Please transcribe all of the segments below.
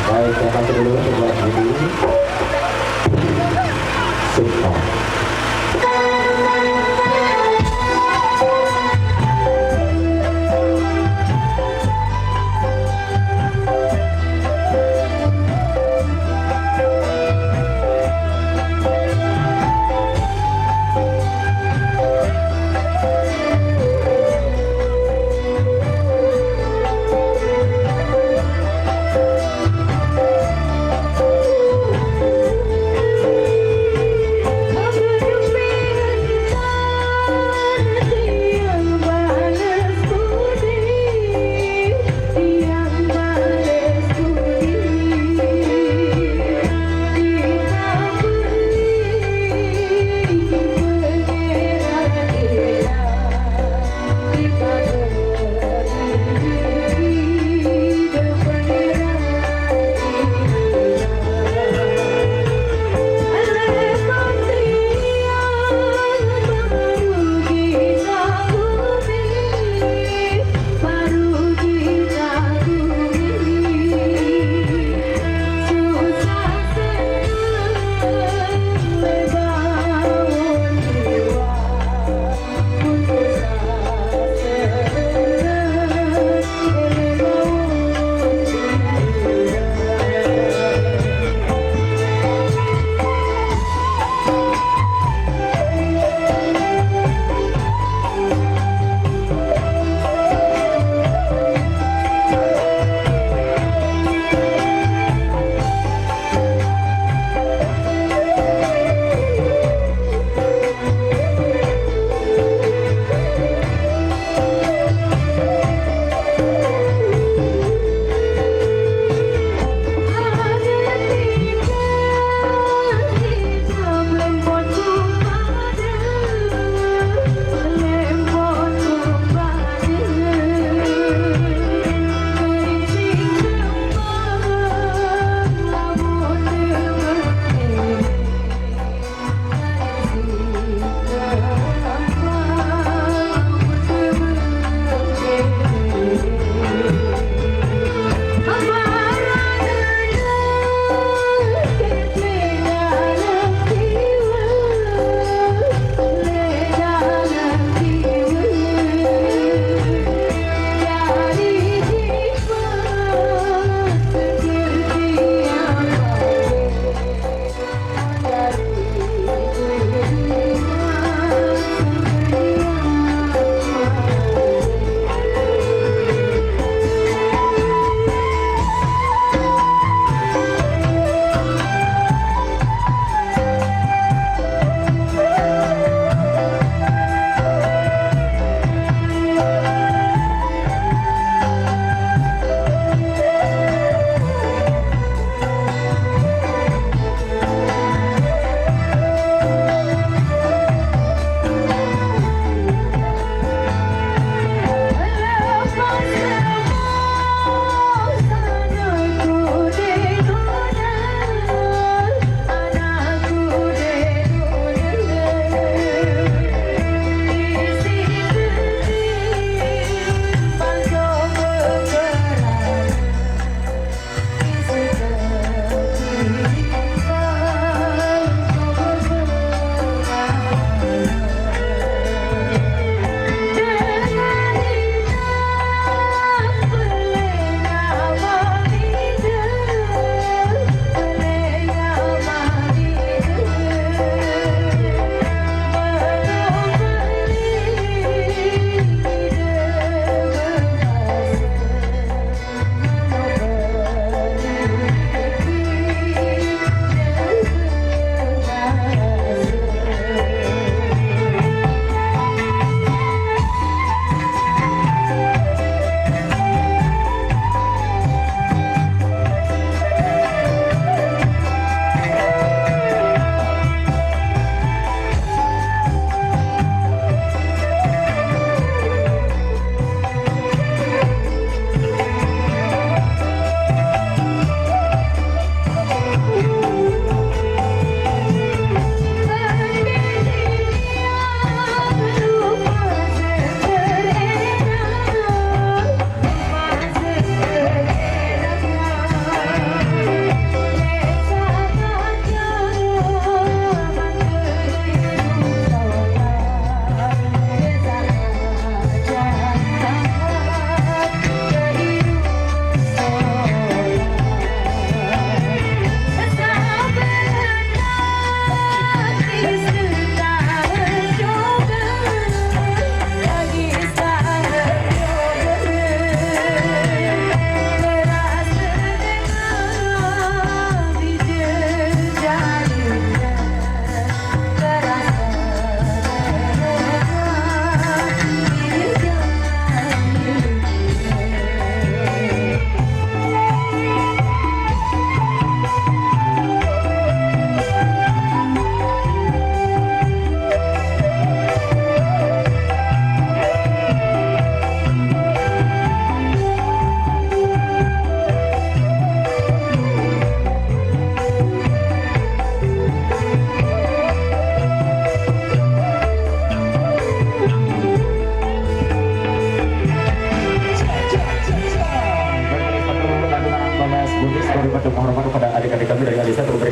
Baik, saya kasih dulu sebelah kiri. Super.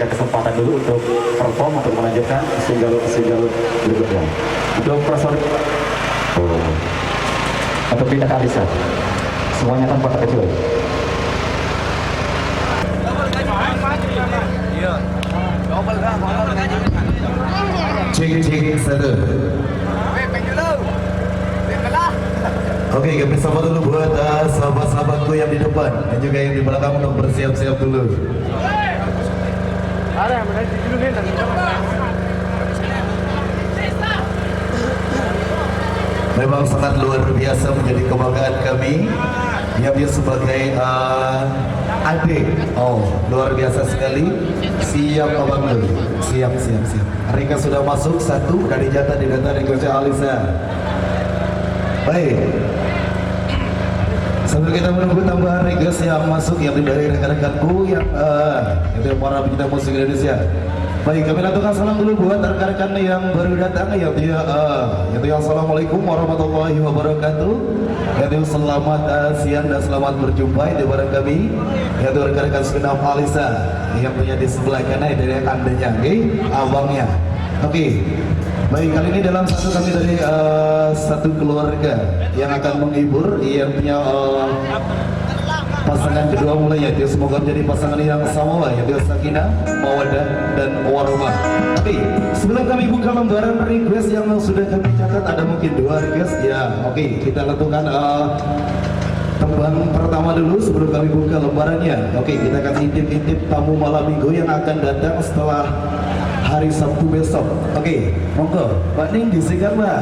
berikan kesempatan dulu untuk perform untuk melanjutkan single berikutnya. Untuk personil untuk pindah ke Alisa, semuanya tanpa terkecuali. Cek satu. Oke, kami sapa dulu buat sahabat-sahabatku yang di depan dan juga yang di belakang untuk bersiap-siap dulu. Memang sangat luar biasa menjadi kebanggaan kami yang dia sebagai adik. Oh, luar biasa sekali. Siap abang dulu. Siap. Rika sudah masuk satu dari jatah di data Rika Alisa. Baik. Sambil kita menunggu tambahan request yang masuk yang dari rekan-rekanku yang itu para pecinta musik Indonesia. Baik, kami lakukan salam dulu buat rekan-rekan yang baru datang yaitu assalamualaikum warahmatullahi wabarakatuh. Yaitu selamat siang dan selamat berjumpa di bareng kami yaitu rekan-rekan segenap Alisa yang punya di sebelah kanan dari kandanya, abangnya. Oke. Baik, kali ini dalam kami dari satu keluarga yang akan menghibur yang punya pasangan kedua mulai yaitu semoga menjadi pasangan yang sama yaitu Sakinah, Mawaddah dan Warahmah. Oke, sebelum kami buka lembaran request yang sudah kami catat ada mungkin 2 request ya. Oke, kita lakukan tembang pertama dulu sebelum kami buka lembarannya. Oke, kita akan intip-intip tamu malam minggu yang akan datang setelah hari Sabtu besok. Oke, monggo Pak Ning disikat Mbak.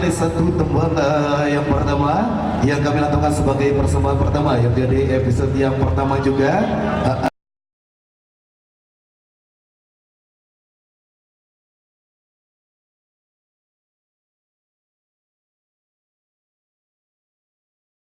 kembali satu tembang yang pertama yang kami lakukan sebagai persembahan pertama yang jadi episode yang pertama juga.